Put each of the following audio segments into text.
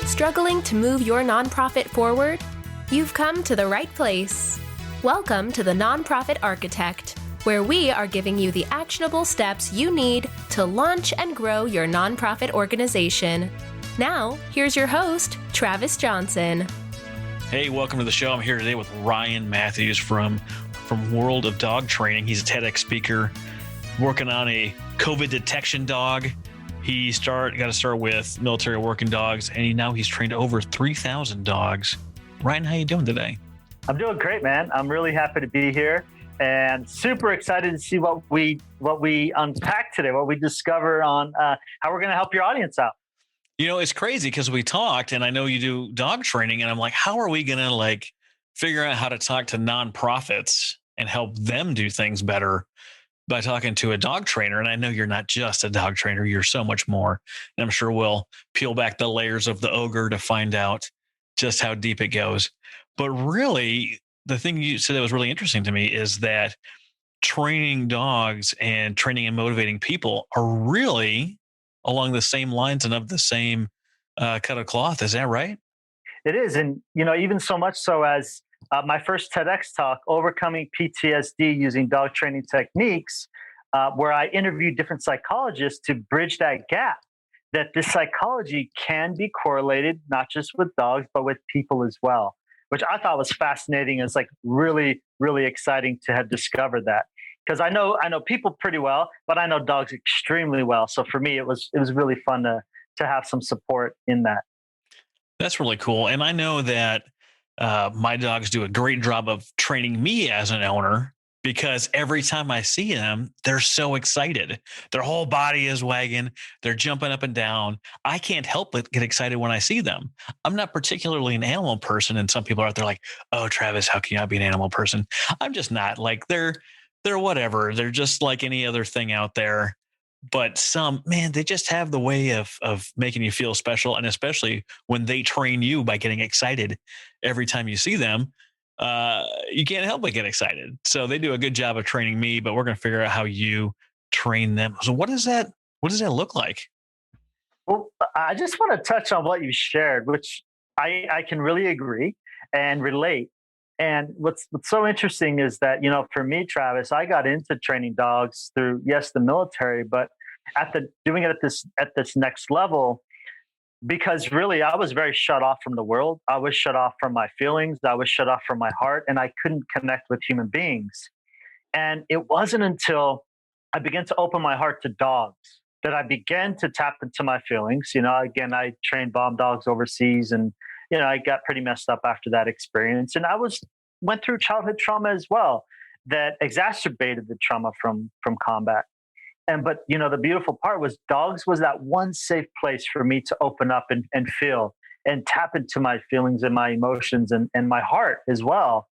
Struggling to move your nonprofit forward? You've come to the right place. Welcome to the Nonprofit Architect, where we are giving you the actionable steps you need to launch and grow your nonprofit organization. Now, here's your host, Travis Johnson. Hey, welcome to the show. I'm here today with Ryan Matthews from World of Dog Training. He's a TEDx speaker working on a COVID detection dog. He got to start with military working dogs, and now he's trained over 3,000 dogs. Ryan, how you doing today? I'm doing great, man. I'm really happy to be here and super excited to see what we unpack today, what we discover on how we're going to help your audience out. You know, it's crazy because we talked, and I know you do dog training, and I'm like, how are we going to figure out how to talk to nonprofits and help them do things better by talking to a dog trainer? And I know you're not just a dog trainer, you're so much more. And I'm sure we'll peel back the layers of the ogre to find out just how deep it goes. But really, the thing you said that was really interesting to me is that training dogs and training and motivating people are really along the same lines and of the same cut of cloth. Is that right? It is. And, even so much so as my first TEDx talk, Overcoming PTSD Using Dog Training Techniques, where I interviewed different psychologists to bridge that gap, that this psychology can be correlated not just with dogs, but with people as well, which I thought was fascinating. It's really, really exciting to have discovered that. Because I know people pretty well, but I know dogs extremely well. So for me, it was really fun to have some support in that. That's really cool. And I know that my dogs do a great job of training me as an owner, because every time I see them, they're so excited. Their whole body is wagging. They're jumping up and down. I can't help but get excited when I see them. I'm not particularly an animal person. And some people are out there like, oh, Travis, how can you not be an animal person? I'm just not. They're whatever. They're just like any other thing out there. But they just have the way of making you feel special. And especially when they train you by getting excited every time you see them, you can't help but get excited. So they do a good job of training me, but we're going to figure out how you train them. So what does that look like? Well, I just want to touch on what you shared, which I can really agree and relate. And what's so interesting is that, for me, Travis, I got into training dogs through, yes, the military, but doing it at this next level, because really I was very shut off from the world. I was shut off from my feelings. I was shut off from my heart, and I couldn't connect with human beings. And it wasn't until I began to open my heart to dogs that I began to tap into my feelings. Again, I trained bomb dogs overseas, and I got pretty messed up after that experience. And I went through childhood trauma as well that exacerbated the trauma from combat. But the beautiful part was dogs was that one safe place for me to open up and feel and tap into my feelings and my emotions and my heart as well.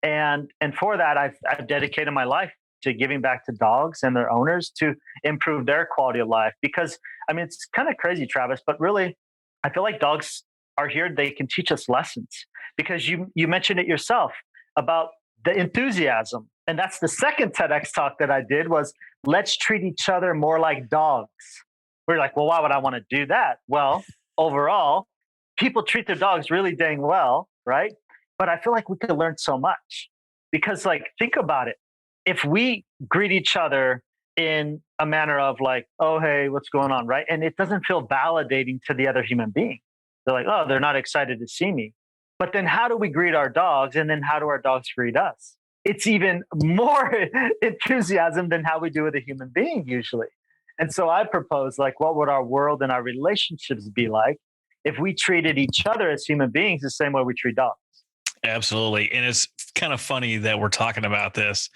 And for that, I've dedicated my life to giving back to dogs and their owners to improve their quality of life. Because, it's kind of crazy, Travis, but really, I feel like dogs are here. They can teach us lessons, because you mentioned it yourself about the enthusiasm. And that's the second TEDx talk that I did was, let's treat each other more like dogs. We're like, well, why would I want to do that? Well, overall, people treat their dogs really dang well, right? But I feel like we could learn so much, because think about it. If we greet each other in a manner of oh, hey, what's going on, right? And it doesn't feel validating to the other human being. They're like, oh, they're not excited to see me. But then how do we greet our dogs? And then how do our dogs greet us? It's even more enthusiasm than how we do with a human being usually. And so I propose, what would our world and our relationships be like if we treated each other as human beings the same way we treat dogs? Absolutely. And it's kind of funny that we're talking about this.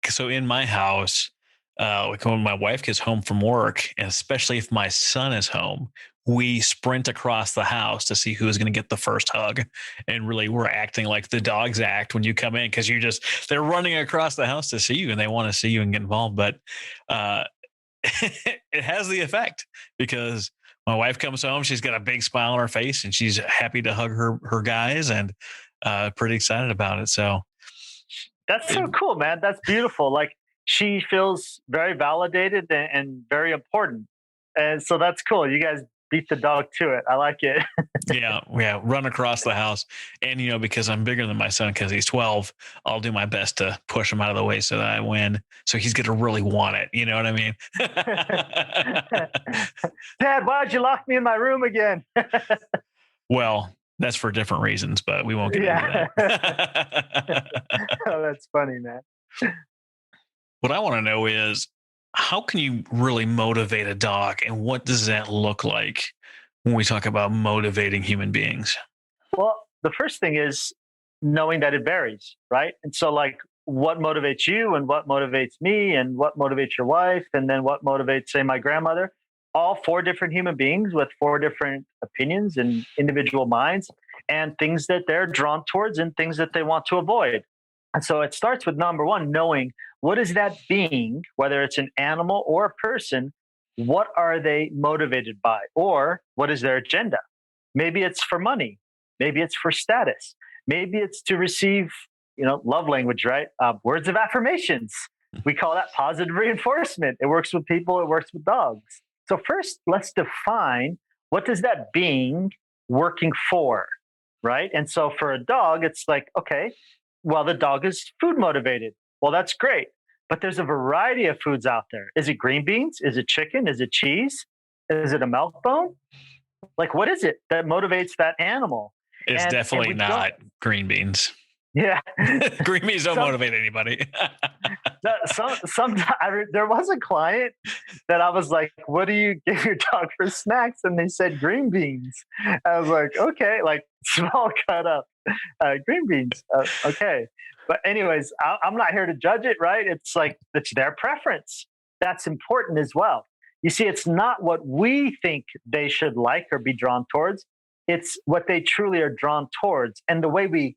So in my house, when my wife gets home from work, and especially if my son is home, we sprint across the house to see who's going to get the first hug. And really, we're acting like the dogs act when you come in, because they're running across the house to see you and they want to see you and get involved. But it has the effect, because my wife comes home, she's got a big smile on her face and she's happy to hug her guys, and pretty excited about it. So that's so cool, man. That's beautiful. She feels very validated and very important. And so that's cool. You guys beat the dog to it. I like it. Yeah, run across the house. And, because I'm bigger than my son because he's 12, I'll do my best to push him out of the way so that I win. So he's going to really want it. You know what I mean? Dad, why'd you lock me in my room again? Well, that's for different reasons, but we won't get into that. Oh, that's funny, man. What I want to know is, how can you really motivate a dog, and what does that look like when we talk about motivating human beings? Well, the first thing is knowing that it varies, right? And so, like, what motivates you and what motivates me and what motivates your wife and then what motivates, say, my grandmother, all four different human beings with four different opinions and individual minds and things that they're drawn towards and things that they want to avoid. And so it starts with number one, knowing what is that being, whether it's an animal or a person, what are they motivated by? Or what is their agenda? Maybe it's for money. Maybe it's for status. Maybe it's to receive, love language, right? Words of affirmations. We call that positive reinforcement. It works with people. It works with dogs. So first, let's define, what does that being working for, right? And so for a dog, it's like, okay, well, the dog is food motivated. Well, that's great. But there's a variety of foods out there. Is it green beans? Is it chicken? Is it cheese? Is it a milk bone? Like, what is it that motivates that animal? It's definitely not green beans. Yeah. Green beans don't motivate anybody. There was a client that I was like, what do you give your dog for snacks? And they said green beans. I was like, okay, like small cut up green beans. Okay. But anyways, I'm not here to judge it, right? It's like, it's their preference. That's important as well. You see, it's not what we think they should like or be drawn towards. It's what they truly are drawn towards. And the way we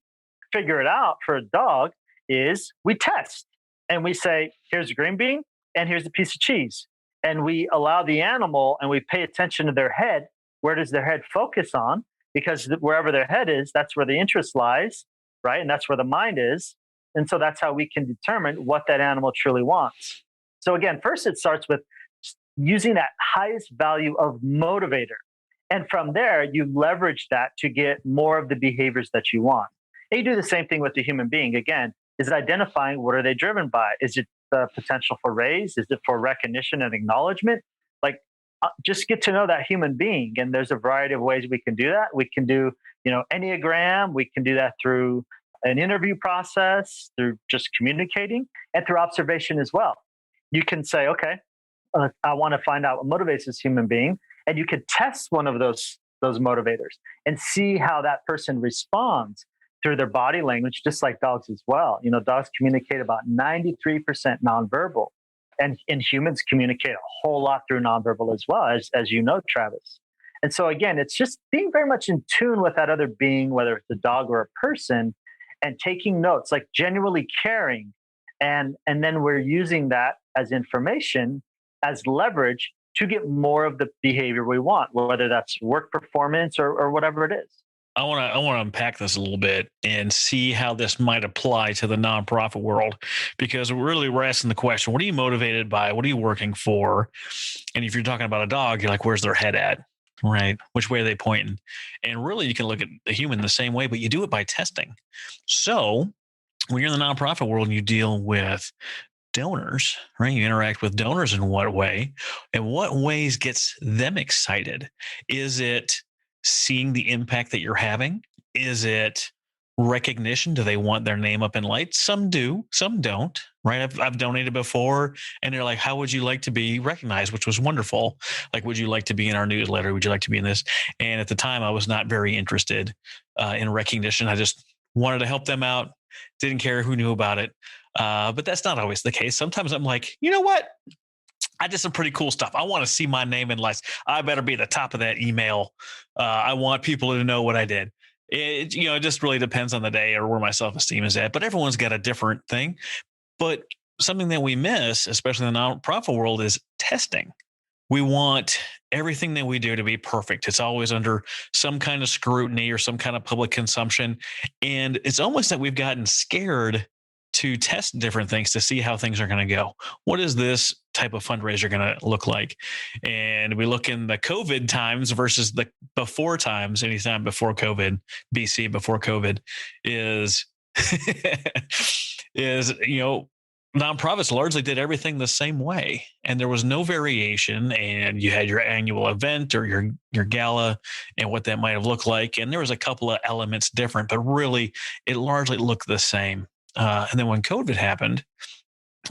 figure it out for a dog is we test and we say, here's a green bean and here's a piece of cheese. And we allow the animal and we pay attention to their head. Where does their head focus on? Because wherever their head is, that's where the interest lies, right? And that's where the mind is. And so that's how we can determine what that animal truly wants. So again, first it starts with using that highest value of motivator. And from there, you leverage that to get more of the behaviors that you want. And you do the same thing with the human being. Again, is it identifying what are they driven by? Is it the potential for raise? Is it for recognition and acknowledgement? Like, just get to know that human being. And there's a variety of ways we can do that. We can do, Enneagram. We can do that through an interview process, through just communicating, and through observation as well. You can say, okay, I want to find out what motivates this human being. And you could test one of those motivators and see how that person responds through their body language, just like dogs as well. Dogs communicate about 93% nonverbal, and humans communicate a whole lot through nonverbal as well, as you know, Travis. And so again, it's just being very much in tune with that other being, whether it's a dog or a person, and taking notes, like genuinely caring. And then we're using that as information, as leverage to get more of the behavior we want, whether that's work performance or whatever it is. I want to unpack this a little bit and see how this might apply to the nonprofit world, because we're asking the question, what are you motivated by? What are you working for? And if you're talking about a dog, you're like, where's their head at? Right? Which way are they pointing? And really, you can look at the human the same way, but you do it by testing. So when you're in the nonprofit world and you deal with donors, right? You interact with donors in what way? And what ways gets them excited? Is it seeing the impact that you're having? Is it recognition? Do they want their name up in lights? Some do, some don't, right? I've donated before and they're like, how would you like to be recognized? Which was wonderful. Like, would you like to be in our newsletter? Would you like to be in this? And at the time I was not very interested in recognition. I just wanted to help them out. Didn't care who knew about it. But that's not always the case. Sometimes I'm like, you know what? I did some pretty cool stuff. I want to see my name in lights. I better be at the top of that email. I want people to know what I did. It just really depends on the day or where my self-esteem is at. But everyone's got a different thing. But something that we miss, especially in the nonprofit world, is testing. We want everything that we do to be perfect. It's always under some kind of scrutiny or some kind of public consumption. And it's almost that we've gotten scared to test different things to see how things are going to go. What is this type of fundraiser going to look like? And we look in the COVID times versus the before times, anytime before COVID, BC before COVID is, is, nonprofits largely did everything the same way, and there was no variation. And you had your annual event or your gala and what that might have looked like. And there was a couple of elements different, but really it largely looked the same. And then when COVID happened,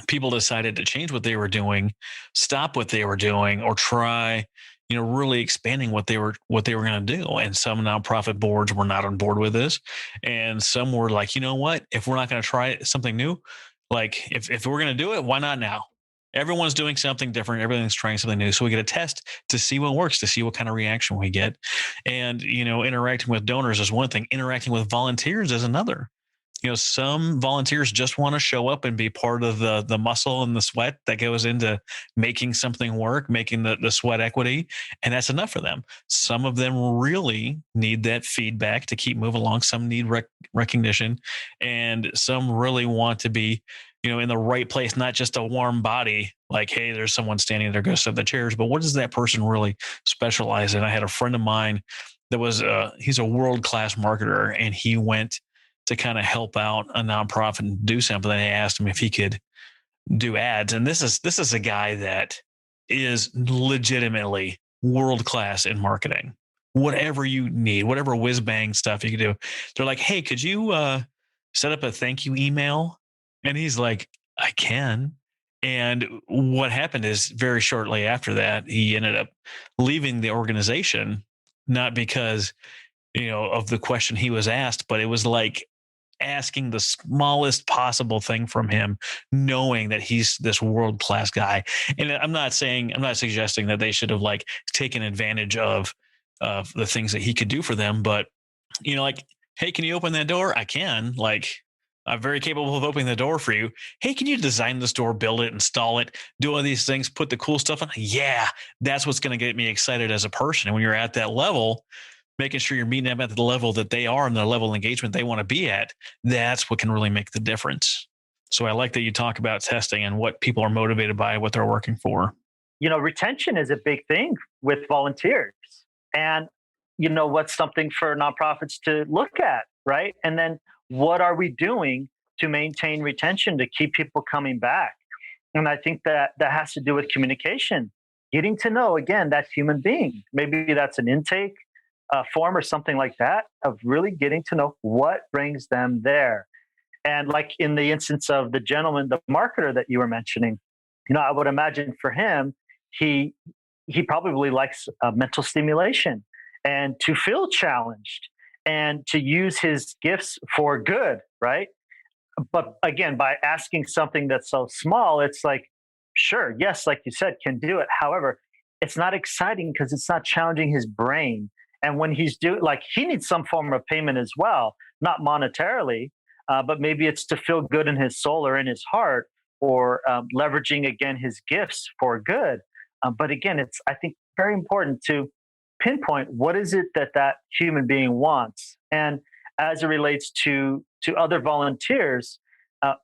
people decided to change what they were doing, stop what they were doing, or try, really expanding what they were going to do. And some nonprofit boards were not on board with this, and some were like, you know what? If we're not going to try something new, like if we're going to do it, why not now? Everyone's doing something different. Everything's trying something new. So we get a test to see what works, to see what kind of reaction we get. And, interacting with donors is one thing. Interacting with volunteers is another. Some volunteers just want to show up and be part of the muscle and the sweat that goes into making something work, making the sweat equity. And that's enough for them. Some of them really need that feedback to keep moving along. Some need recognition, and some really want to be, in the right place, not just a warm body. Like, hey, there's someone standing there, go sit in the chairs, but what does that person really specialize in? I had a friend of mine that was, he's a world-class marketer, and he went to kind of help out a nonprofit and do something. They asked him if he could do ads. And this is a guy that is legitimately world-class in marketing. Whatever you need, whatever whiz bang stuff you can do. They're like, hey, could you set up a thank you email? And he's like, I can. And what happened is very shortly after that, he ended up leaving the organization, not because, of the question he was asked, but it was like asking the smallest possible thing from him, knowing that he's this world-class guy. And I'm not suggesting that they should have like taken advantage of the things that he could do for them, but like, hey, can you open that door? I can. Like, I'm very capable of opening the door for you. Hey, can you design this door, build it, install it, do all these things, put the cool stuff on? Yeah, that's what's going to get me excited as a person. And when you're at that level, making sure you're meeting them at the level that they are and the level of engagement they want to be at, that's what can really make the difference. So I like that you talk about testing and what people are motivated by, what they're working for. Retention is a big thing with volunteers. And, what's something for nonprofits to look at, right? And then what are we doing to maintain retention, to keep people coming back? And I think that has to do with communication, getting to know, again, that human being. Maybe that's an intake form or something like that, of really getting to know what brings them there. And like in the instance of the gentleman, the marketer that you were mentioning, I would imagine for him, he probably likes mental stimulation and to feel challenged and to use his gifts for good, right? But again, by asking something that's so small, it's like, sure, yes, like you said, can do it. However, it's not exciting because it's not challenging his brain. And when he's he needs some form of payment as well, not monetarily, but maybe it's to feel good in his soul or in his heart, or leveraging, again, his gifts for good. But again, it's, I think, very important to pinpoint what is it that human being wants. And as it relates to other volunteers, I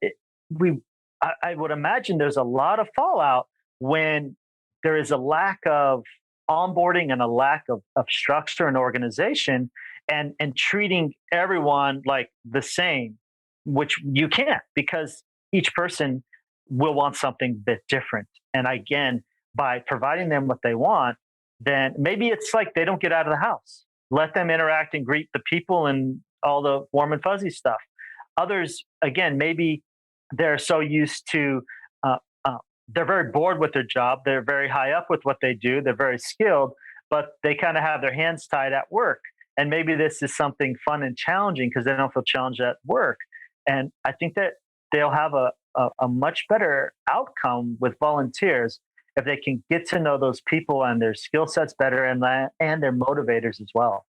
would imagine there's a lot of fallout when there is a lack of onboarding and a lack of structure and organization, and treating everyone like the same, which you can't, because each person will want something a bit different. And again, by providing them what they want, then maybe it's like they don't get out of the house. Let them interact and greet the people and all the warm and fuzzy stuff. Others, again, maybe they're so used to, they're very bored with their job. They're very high up with what they do. They're very skilled, but they kind of have their hands tied at work. And maybe this is something fun and challenging because they don't feel challenged at work. And I think that they'll have a much better outcome with volunteers if they can get to know those people and their skill sets better, and their motivators as well.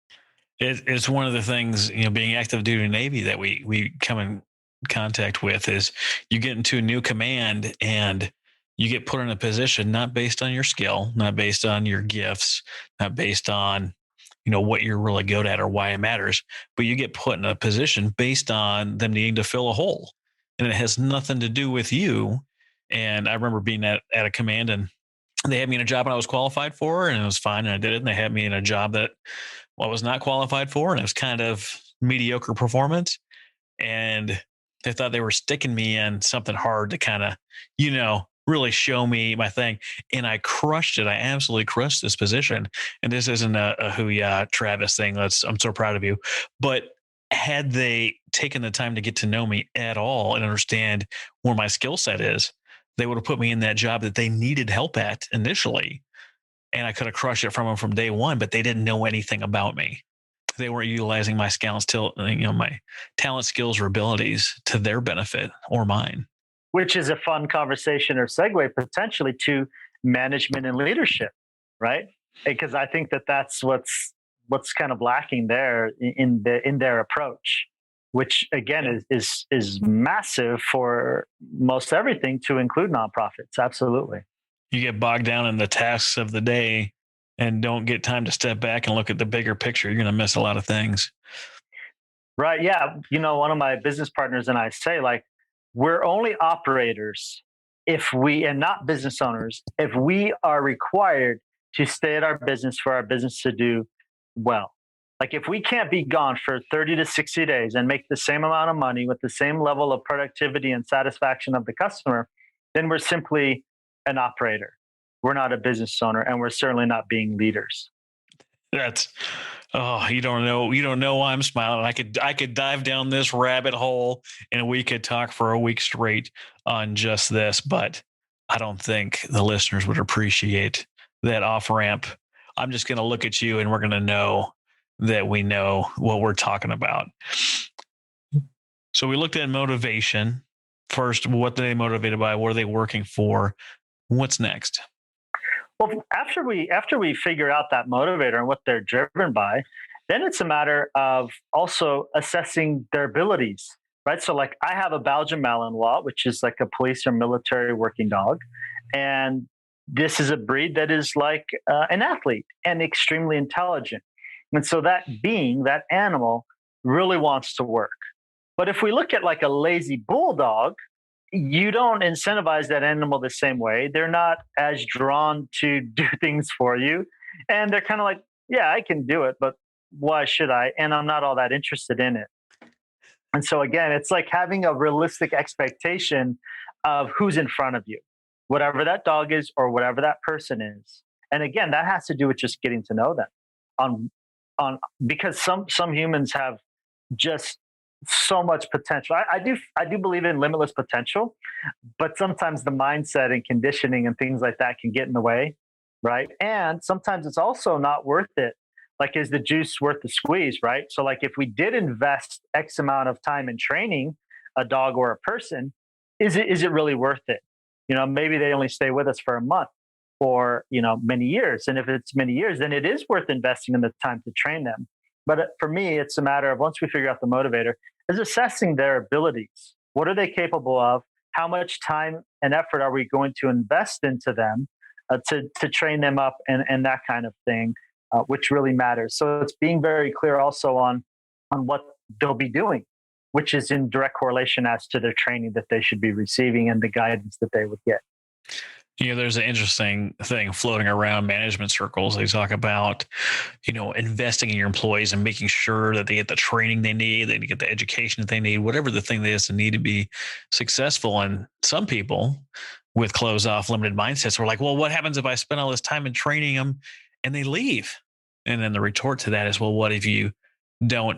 It's one of the things, being active duty Navy that we come in contact with is you get into a new command and you get put in a position not based on your skill, not based on your gifts, not based on, what you're really good at or why it matters, but you get put in a position based on them needing to fill a hole. And it has nothing to do with you. And I remember being at a command, and they had me in a job I was qualified for, and it was fine, and I did it. And they had me in a job that I was not qualified for, and it was kind of mediocre performance. And they thought they were sticking me in something hard to kind of, really show me my thing. And I crushed it. I absolutely crushed this position. And this isn't a hoo-yah Travis thing. I'm so proud of you. But had they taken the time to get to know me at all and understand where my skill set is, they would have put me in that job that they needed help at initially. And I could have crushed it from them from day one, but they didn't know anything about me. They weren't utilizing my skills my talent, skills, or abilities to their benefit or mine. Which is a fun conversation or segue potentially to management and leadership, right? Because I think that's what's kind of lacking there in their approach, which again is massive for most everything, to include nonprofits. Absolutely. You get bogged down in the tasks of the day and don't get time to step back and look at the bigger picture. You're going to miss a lot of things. Right. Yeah. One of my business partners and I say, like, we're only operators and not business owners, if we are required to stay at our business for our business to do well. Like, if we can't be gone for 30 to 60 days and make the same amount of money with the same level of productivity and satisfaction of the customer, then we're simply an operator. We're not a business owner, and we're certainly not being leaders. You don't know why I'm smiling. I could dive down this rabbit hole and we could talk for a week straight on just this, but I don't think the listeners would appreciate that off ramp. I'm just going to look at you and we're going to know that we know what we're talking about. So we looked at motivation first. What are they motivated by? What are they working for? What's next? Well, after we figure out that motivator and what they're driven by, then it's a matter of also assessing their abilities, right? So, like, I have a Belgian Malinois, which is like a police or military working dog, and this is a breed that is like an athlete and extremely intelligent. And so that animal really wants to work. But if we look at like a lazy bulldog, you don't incentivize that animal the same way. They're not as drawn to do things for you. And they're kind of like, yeah, I can do it, but why should I? And I'm not all that interested in it. And so again, it's like having a realistic expectation of who's in front of you, whatever that dog is or whatever that person is. And again, that has to do with just getting to know them because some humans have just so much potential. I do believe in limitless potential, but sometimes the mindset and conditioning and things like that can get in the way, right? And sometimes it's also not worth it. Like, is the juice worth the squeeze, right? So, like, if we did invest X amount of time in training a dog or a person, is it really worth it? Maybe they only stay with us for a month or many years, and if it's many years, then it is worth investing in the time to train them. But for me, it's a matter of, once we figure out the motivator, is assessing their abilities. What are they capable of? How much time and effort are we going to invest into them to train them up and that kind of thing, which really matters. So it's being very clear also on what they'll be doing, which is in direct correlation as to their training that they should be receiving and the guidance that they would get. There's an interesting thing floating around management circles. They talk about, investing in your employees and making sure that they get the training they need, they get the education that they need, whatever the thing is to need to be successful. And some people with closed off, limited mindsets are like, well, what happens if I spend all this time in training them and they leave? And then the retort to that is, well, what if you don't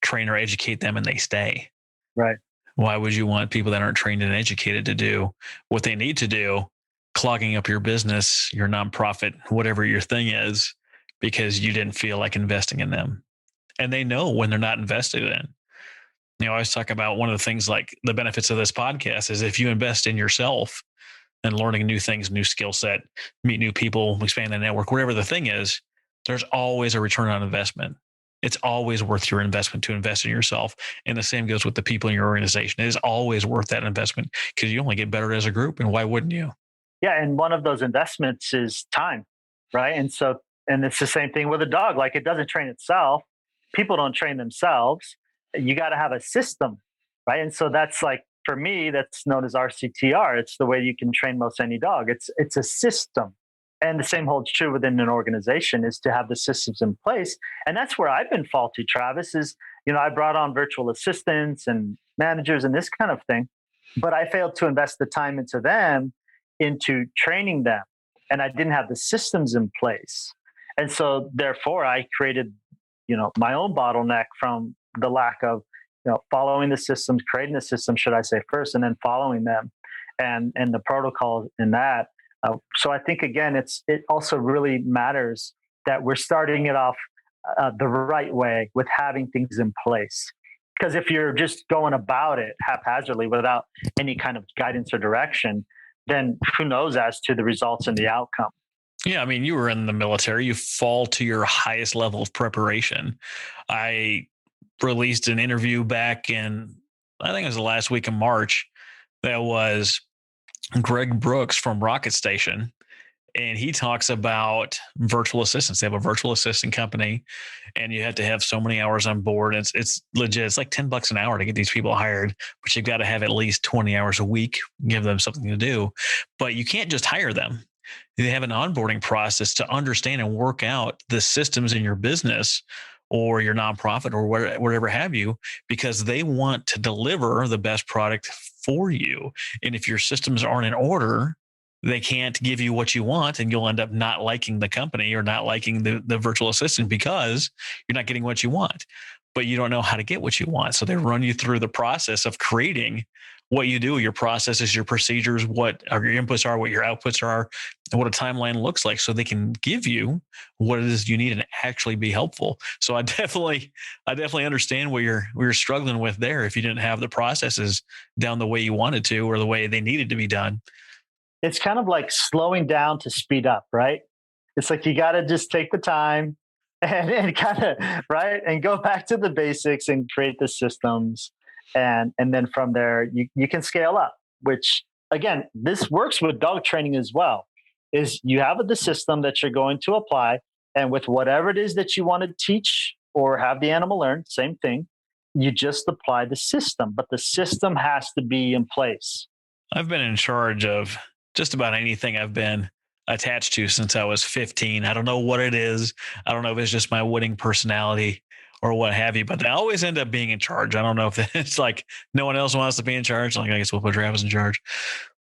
train or educate them and they stay? Right. Why would you want people that aren't trained and educated to do what they need to do, clogging up your business, your nonprofit, whatever your thing is, because you didn't feel like investing in them? And they know when they're not invested in. I always talk about one of the things, like the benefits of this podcast, is if you invest in yourself and learning new things, new skill set, meet new people, expand the network, whatever the thing is, there's always a return on investment. It's always worth your investment to invest in yourself. And the same goes with the people in your organization. It is always worth that investment because you only get better as a group. And why wouldn't you? Yeah. And one of those investments is time, right? And it's the same thing with a dog. Like, it doesn't train itself. People don't train themselves. You got to have a system, right? And so that's like for me, that's known as RCTR. It's the way you can train most any dog. It's a system. And the same holds true within an organization, is to have the systems in place. And that's where I've been faulty, Travis, is, I brought on virtual assistants and managers and this kind of thing, but I failed to invest the time into them, into training them. And I didn't have the systems in place. And so therefore I created, my own bottleneck from the lack of, following the systems, creating the system, should I say, first, and then following them and the protocols in that. So I think, again, it also really matters that we're starting it off the right way with having things in place. Because if you're just going about it haphazardly without any kind of guidance or direction, then who knows as to the results and the outcome. Yeah, I mean, you were in the military. You fall to your highest level of preparation. I released an interview back in, I think it was the last week of March, that was Greg Brooks from Rocket Station. And he talks about virtual assistants. They have a virtual assistant company, and you have to have so many hours on board. It's legit. It's like $10 an hour to get these people hired, but you've got to have at least 20 hours a week, give them something to do. But you can't just hire them. They have an onboarding process to understand and work out the systems in your business or your nonprofit or whatever have you, because they want to deliver the best product for you. And if your systems aren't in order, they can't give you what you want, and you'll end up not liking the company or not liking the virtual assistant because you're not getting what you want, but you don't know how to get what you want. So they run you through the process of creating what you do, your processes, your procedures, what your inputs are, what your outputs are, and what a timeline looks like, so they can give you what it is you need and actually be helpful. So I definitely understand what you're struggling with there if you didn't have the processes down the way you wanted to or the way they needed to be done. It's kind of like slowing down to speed up, right? It's like you got to just take the time and kind of, right, and go back to the basics and create the systems. And then from there, you can scale up, which, again, this works with dog training as well, is you have the system that you're going to apply, and with whatever it is that you want to teach or have the animal learn, same thing, you just apply the system, but the system has to be in place. I've been in charge of just about anything I've been attached to since I was 15. I don't know what it is. I don't know if it's just my winning personality or what have you, but they always end up being in charge. I don't know if it's like no one else wants to be in charge. Like, I guess we'll put Travis in charge.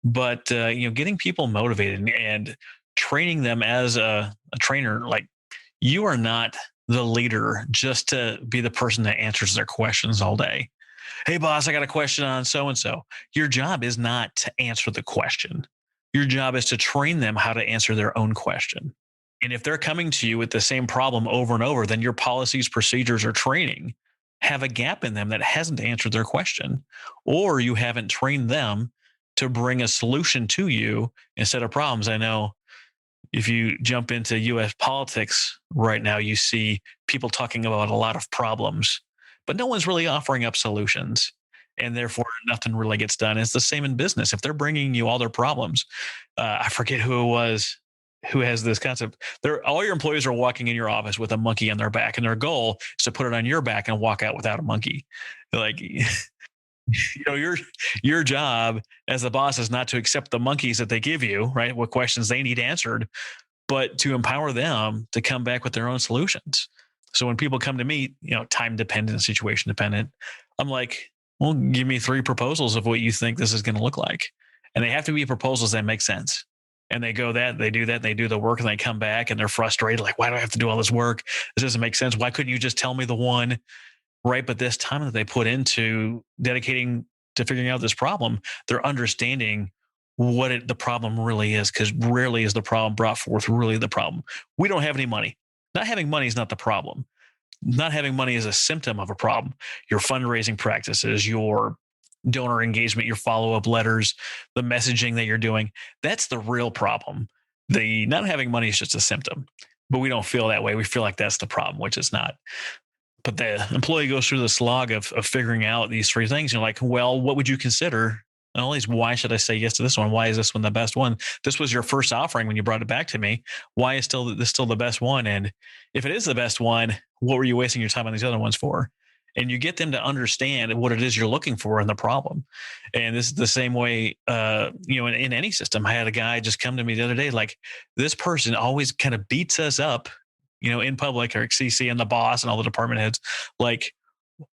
But, getting people motivated and training them as a trainer, like, you are not the leader just to be the person that answers their questions all day. Hey, boss, I got a question on so-and-so. Your job is not to answer the question. Your job is to train them how to answer their own question. And if they're coming to you with the same problem over and over, then your policies, procedures, or training have a gap in them that hasn't answered their question, or you haven't trained them to bring a solution to you instead of problems. I know if you jump into US politics right now, you see people talking about a lot of problems, but no one's really offering up solutions. And therefore, nothing really gets done. It's the same in business. If they're bringing you all their problems, I forget who it was who has this concept. All your employees are walking in your office with a monkey on their back, and their goal is to put it on your back and walk out without a monkey. Like, your job as the boss is not to accept the monkeys that they give you, right? What questions they need answered, but to empower them to come back with their own solutions. So when people come to me, time dependent, situation dependent, I'm like, well, give me 3 proposals of what you think this is going to look like. And they have to be proposals that make sense. And they do that, they do the work, and they come back and they're frustrated. Like, why do I have to do all this work? This doesn't make sense. Why couldn't you just tell me the one, right? But this time that they put into dedicating to figuring out this problem, they're understanding what the problem really is, because rarely is the problem brought forth really the problem. We don't have any money. Not having money is not the problem. Not having money is a symptom of a problem. Your fundraising practices, your donor engagement, your follow-up letters, the messaging that you're doing, that's the real problem. The not having money is just a symptom, but we don't feel that way. We feel like that's the problem, which is not. But the employee goes through the slog of figuring out these 3 things. You're like, well, what would you consider? Not only is why should I say yes to this one? Why is this one the best one? This was your first offering when you brought it back to me. Why is this still the best one? And if it is the best one, what were you wasting your time on these other ones for? and you get them to understand what it is you're looking for in the problem. And this is the same way, in any system. I had a guy just come to me the other day, like, this person always kind of beats us up, in public, or CC and the boss and all the department heads. Like,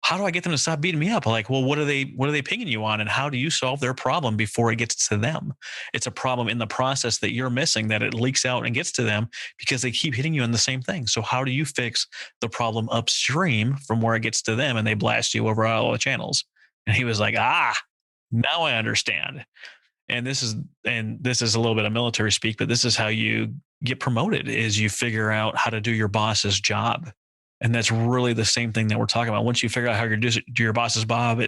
how do I get them to stop beating me up? Like, well, what are they pinging you on, and how do you solve their problem before it gets to them? It's a problem in the process that you're missing, that it leaks out and gets to them because they keep hitting you on the same thing. So how do you fix the problem upstream from where it gets to them and they blast you over all the channels? And he was like, now I understand. And this is a little bit of military speak, but this is how you get promoted: is you figure out how to do your boss's job. And that's really the same thing that we're talking about. Once you figure out how you do your boss's job,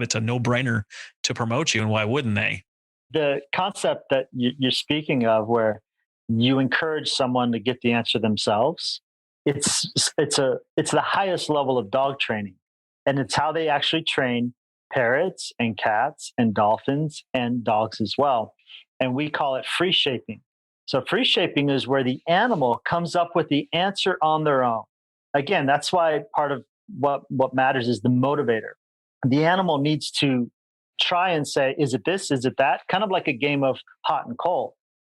it's a no-brainer to promote you. And why wouldn't they? The concept that you're speaking of, where you encourage someone to get the answer themselves, it's the highest level of dog training, and it's how they actually train parrots and cats and dolphins and dogs as well. And we call it free shaping. So free shaping is where the animal comes up with the answer on their own. Again, that's why part of what matters is the motivator. The animal needs to try and say, is it this? Is it that? Kind of like a game of hot and cold.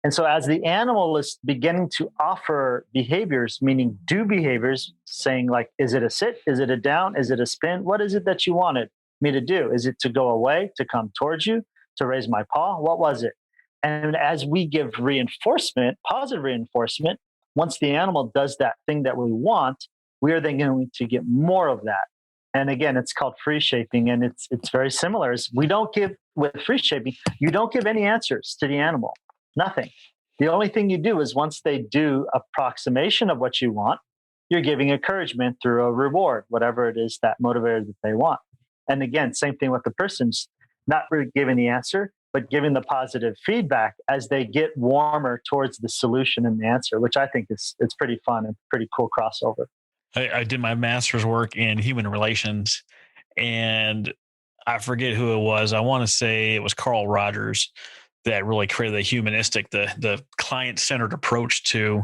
And so as the animal is beginning to offer behaviors, meaning do behaviors, saying like, is it a sit? Is it a down? Is it a spin? What is it that you wanted me to do? Is it to go away, to come towards you, to raise my paw? What was it? And as we give reinforcement, positive reinforcement, once the animal does that thing that we want, we are then going to get more of that. And again, it's called free shaping, and it's very similar. We don't give, with free shaping, you don't give any answers to the animal, nothing. The only thing you do is, once they do approximation of what you want, you're giving encouragement through a reward, whatever it is, that motivator that they want. And again, same thing with the person's not really giving the answer, but giving the positive feedback as they get warmer towards the solution and the answer, which I think it's pretty fun and pretty cool crossover. I did my master's work in human relations, and I forget who it was. I want to say it was Carl Rogers that really created the humanistic, the client-centered approach to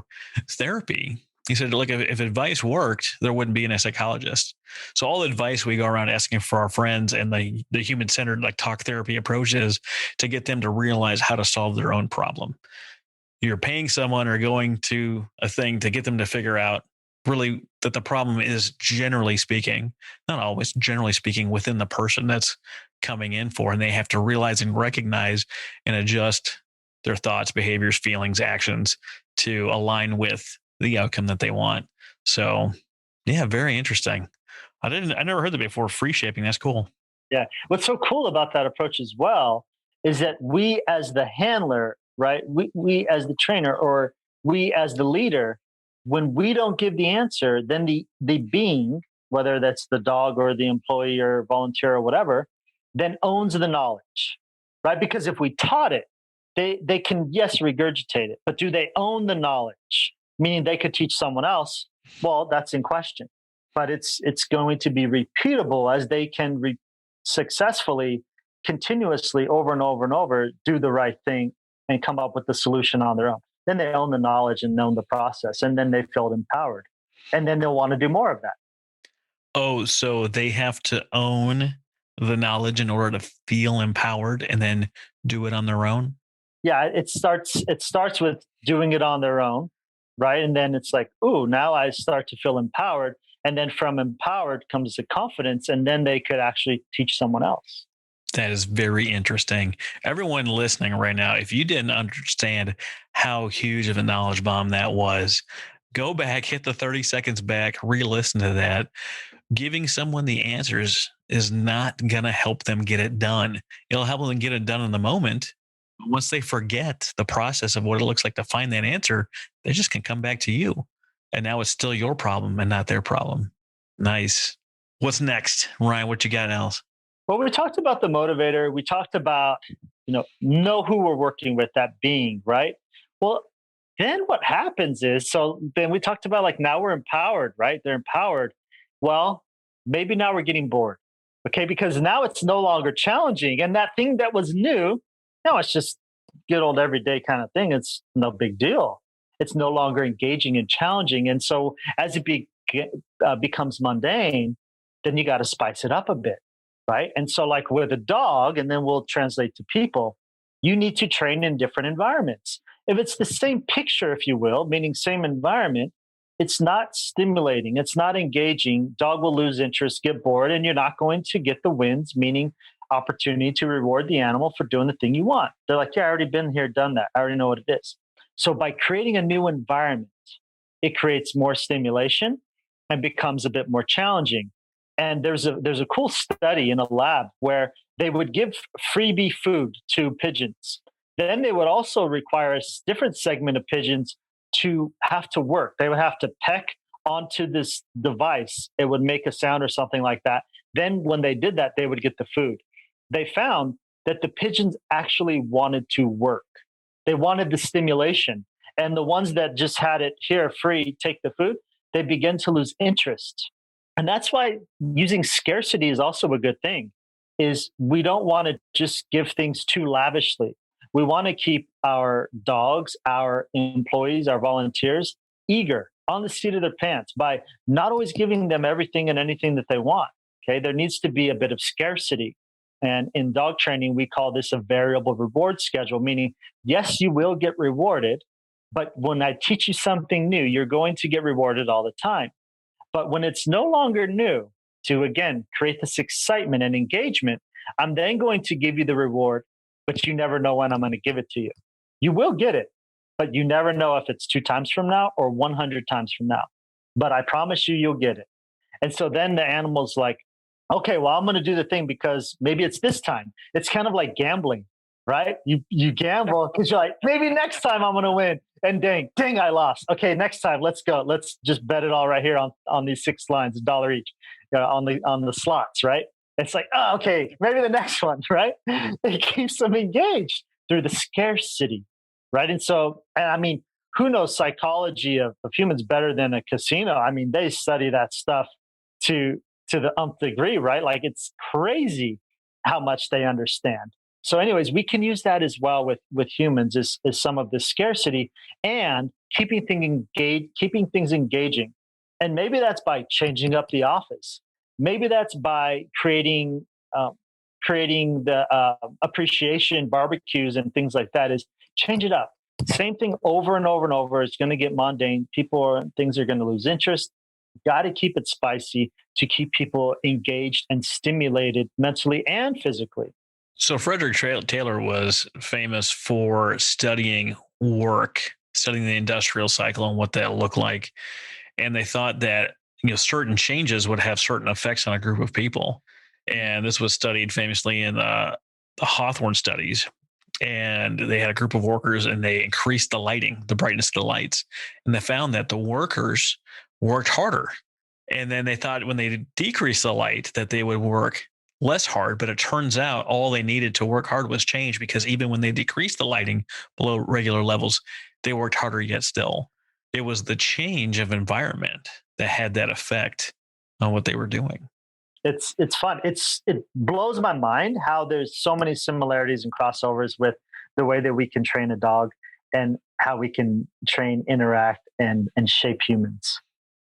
therapy. He said, look, if advice worked, there wouldn't be a psychologist. So all the advice we go around asking for our friends, and the human-centered, like, talk therapy approach, is to get them to realize how to solve their own problem. You're paying someone or going to a thing to get them to figure out really that the problem is, generally speaking, not always, generally speaking, within the person that's coming in for, and they have to realize and recognize and adjust their thoughts, behaviors, feelings, actions to align with the outcome that they want. So yeah, very interesting. I never heard that before. Free shaping. That's cool. Yeah. What's so cool about that approach as well is that we as the handler, right? We as the trainer, or we as the leader, when we don't give the answer, then the being, whether that's the dog or the employee or volunteer or whatever, then owns the knowledge, right? Because if we taught it, they can, yes, regurgitate it, but do they own the knowledge? Meaning they could teach someone else. Well, that's in question. But it's going to be repeatable as they can successfully, continuously, over and over and over, do the right thing and come up with the solution on their own. Then they own the knowledge and own the process, and then they feel empowered. And then they'll want to do more of that. Oh, so they have to own the knowledge in order to feel empowered and then do it on their own? Yeah, it starts with doing it on their own, right? And then it's like, ooh, now I start to feel empowered. And then from empowered comes the confidence, and then they could actually teach someone else. That is very interesting. Everyone listening right now, if you didn't understand how huge of a knowledge bomb that was, go back, hit the 30 seconds back, re-listen to that. Giving someone the answers is not going to help them get it done. It'll help them get it done in the moment. But once they forget the process of what it looks like to find that answer, they just can come back to you. And now it's still your problem and not their problem. Nice. What's next, Ryan? What you got else? Well, we talked about the motivator. We talked about, know who we're working with, that being, right? Well, then what happens is, so then we talked about, like, now we're empowered, right? They're empowered. Well, maybe now we're getting bored, okay? Because now it's no longer challenging. And that thing that was new, now it's just good old everyday kind of thing. It's no big deal. It's no longer engaging and challenging. And so as it becomes mundane, then you got to spice it up a bit, right? And so, like with a dog, and then we'll translate to people, you need to train in different environments. If it's the same picture, if you will, meaning same environment, it's not stimulating, it's not engaging. Dog will lose interest, get bored, and you're not going to get the wins, meaning opportunity to reward the animal for doing the thing you want. They're like, yeah, I already been here, done that. I already know what it is. So by creating a new environment, it creates more stimulation and becomes a bit more challenging. And there's a cool study in a lab where they would give freebie food to pigeons. Then they would also require a different segment of pigeons to have to work. They would have to peck onto this device. It would make a sound or something like that. Then when they did that, they would get the food. They found that the pigeons actually wanted to work. They wanted the stimulation. And the ones that just had it here free, take the food, they begin to lose interest. And that's why using scarcity is also a good thing, is we don't want to just give things too lavishly. We want to keep our dogs, our employees, our volunteers eager, on the seat of their pants, by not always giving them everything and anything that they want. Okay, there needs to be a bit of scarcity. And in dog training, we call this a variable reward schedule, meaning, yes, you will get rewarded, but when I teach you something new, you're going to get rewarded all the time. But when it's no longer new, to again create this excitement and engagement, I'm then going to give you the reward, but you never know when I'm going to give it to you. You will get it, but you never know if it's 2 times from now or 100 times from now. But I promise you, you'll get it. And so then the animal's like, okay, well, I'm going to do the thing because maybe it's this time. It's kind of like gambling, right? You gamble because you're like, maybe next time I'm going to win. And dang, I lost. Okay, next time, let's go. Let's just bet it all right here on these 6 lines, $1 each, on the slots, right? It's like, oh, okay, maybe the next one, right? It keeps them engaged through the scarcity, right? And so, and I mean, who knows psychology of humans better than a casino? I mean, they study that stuff to the nth degree, right? Like, it's crazy how much they understand. So anyways, we can use that as well with humans, is some of the scarcity and keeping things engaging. And maybe that's by changing up the office. Maybe that's by creating the appreciation barbecues and things like that. Is change it up. Same thing over and over and over. It's going to get mundane. Things are going to lose interest. Got to keep it spicy to keep people engaged and stimulated mentally and physically. So Frederick Taylor was famous for studying work, studying the industrial cycle and what that looked like. And they thought that, certain changes would have certain effects on a group of people. And this was studied famously in the Hawthorne studies. And they had a group of workers and they increased the lighting, the brightness of the lights. And they found that the workers worked harder. And then they thought when they decreased the light that they would work less hard, but it turns out all they needed to work hard was change, because even when they decreased the lighting below regular levels, they worked harder yet still. It was the change of environment that had that effect on what they were doing. It's fun. It blows my mind how there's so many similarities and crossovers with the way that we can train a dog and how we can train, interact, and shape humans.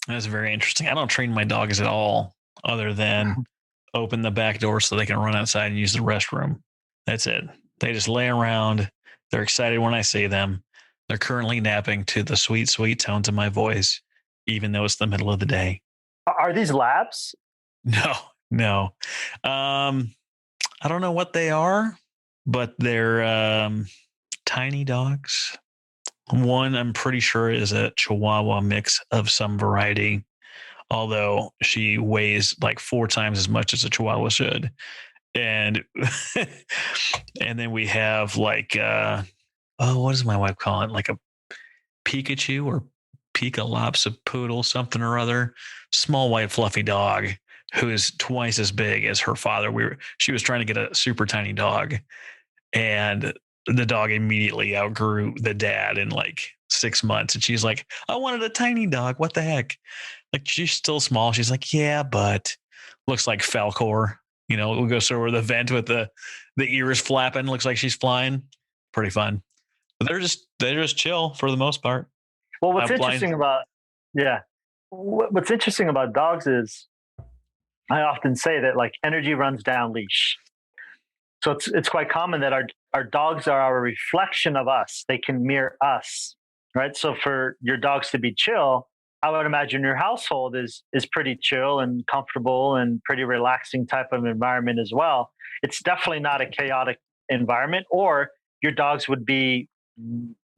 That's very interesting. I don't train my dogs at all, other than open the back door so they can run outside and use the restroom. That's it. They just lay around. They're excited when I see them. They're currently napping to the sweet, sweet tones of my voice, even though it's the middle of the day. Are these labs? No. I don't know what they are, but they're tiny dogs. One, I'm pretty sure, is a Chihuahua mix of some variety, although she weighs like 4 times as much as a Chihuahua should. And and then we have like what does my wife call it? Like a Pikachu or Pika-Lopsa poodle, something or other. Small white fluffy dog who is twice as big as her father. She was trying to get a super tiny dog, and the dog immediately outgrew the dad in like 6 months. And she's like, I wanted a tiny dog. What the heck? Like, she's still small. She's like, yeah, but looks like Falcor. We'll go sort of the vent with the ears flapping. Looks like she's flying. Pretty fun. But they're just chill for the most part. Well, what's interesting about dogs is I often say that like energy runs down leash. So it's quite common that our dogs are our reflection of us. They can mirror us, right? So for your dogs to be chill, I would imagine your household is pretty chill and comfortable and pretty relaxing type of environment as well. It's definitely not a chaotic environment, or your dogs would be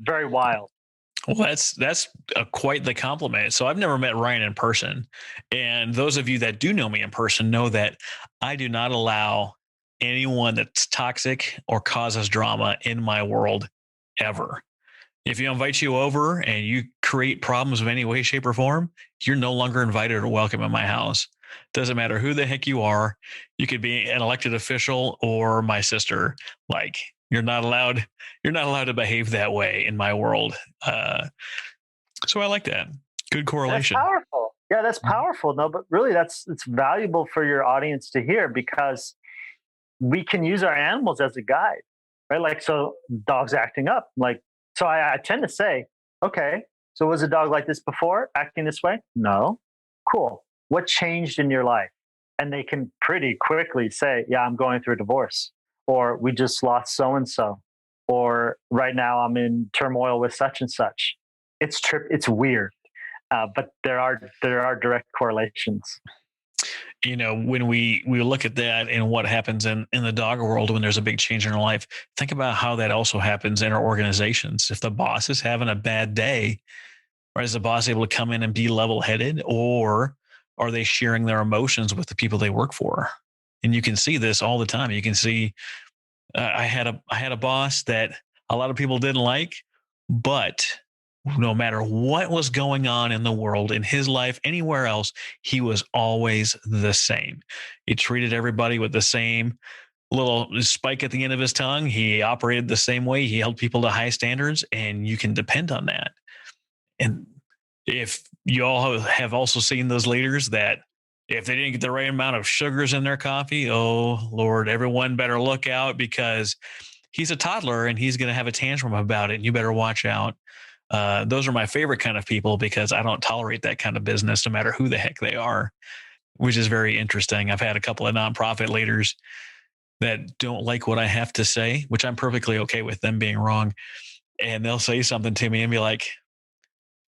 very wild. Well, that's quite the compliment. So I've never met Ryan in person, and those of you that do know me in person know that I do not allow anyone that's toxic or causes drama in my world ever. If you invite you over and you create problems of any way, shape, or form, you're no longer invited or welcome in my house. Doesn't matter who the heck you are. You could be an elected official or my sister. Like you're not allowed. You're not allowed to behave that way in my world. So I like that. Good correlation. That's powerful. Yeah, that's powerful. No, but really, it's valuable for your audience to hear because we can use our animals as a guide, right? Like, so dogs acting up, like, so I tend to say, okay, so was a dog like this before, acting this way? No. Cool. What changed in your life? And they can pretty quickly say, yeah, I'm going through a divorce, or we just lost so and so, or right now I'm in turmoil with such and such. It's weird, but there are direct correlations. You know, when we look at that and what happens in the dog world when there's a big change in our life, think about how that also happens in our organizations. If the boss is having a bad day, or is the boss able to come in and be level-headed, or are they sharing their emotions with the people they work for? And you can see this all the time. You can see I had a boss that a lot of people didn't like, but no matter what was going on in the world, in his life, anywhere else, he was always the same. He treated everybody with the same little spike at the end of his tongue. He operated the same way. He held people to high standards, and you can depend on that. And if you all have also seen those leaders that if they didn't get the right amount of sugars in their coffee, oh Lord, everyone better look out because he's a toddler and he's going to have a tantrum about it. And you better watch out. Those are my favorite kind of people because I don't tolerate that kind of business, no matter who the heck they are, which is very interesting. I've had a couple of nonprofit leaders that don't like what I have to say, which I'm perfectly okay with them being wrong. And they'll say something to me and be like,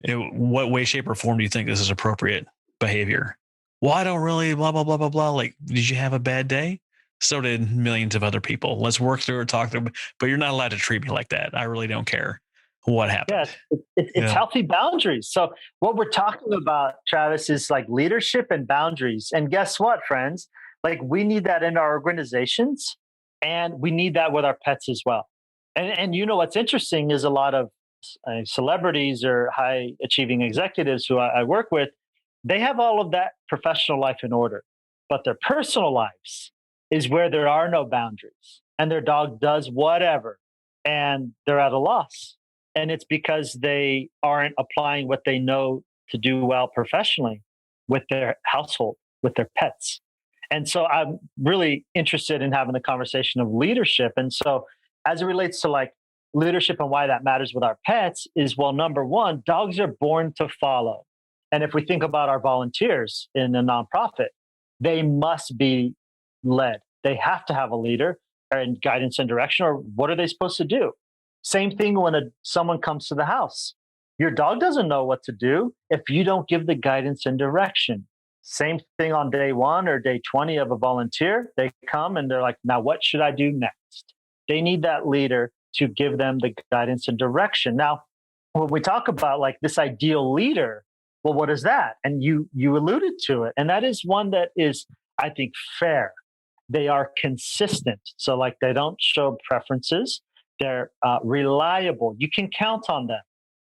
in what way, shape, or form do you think this is appropriate behavior? Well, I don't really blah, blah, blah, blah, blah. Like, did you have a bad day? So did millions of other people. Let's work through it, talk through it. But you're not allowed to treat me like that. I really don't care what happened. Yeah, it's healthy boundaries. So what we're talking about, Travis, is like leadership and boundaries. And guess what, friends? Like we need that in our organizations and we need that with our pets as well. And you know, what's interesting is a lot of celebrities or high achieving executives who I work with, they have all of that professional life in order, but their personal lives is where there are no boundaries and their dog does whatever and they're at a loss. And it's because they aren't applying what they know to do well professionally with their household, with their pets. And so I'm really interested in having the conversation of leadership. And so as it relates to like leadership and why that matters with our pets is, well, number one, dogs are born to follow. And if we think about our volunteers in a nonprofit, they must be led. They have to have a leader and guidance and direction, or what are they supposed to do? Same thing when someone comes to the house. Your dog doesn't know what to do if you don't give the guidance and direction. Same thing on day 1 or day 20 of a volunteer. They come and they're like, now what should I do next? They need that leader to give them the guidance and direction. Now, when we talk about like this ideal leader, well, what is that? And you alluded to it. And that is one that is, I think, fair. They are consistent. So like they don't show preferences. They're reliable. You can count on them.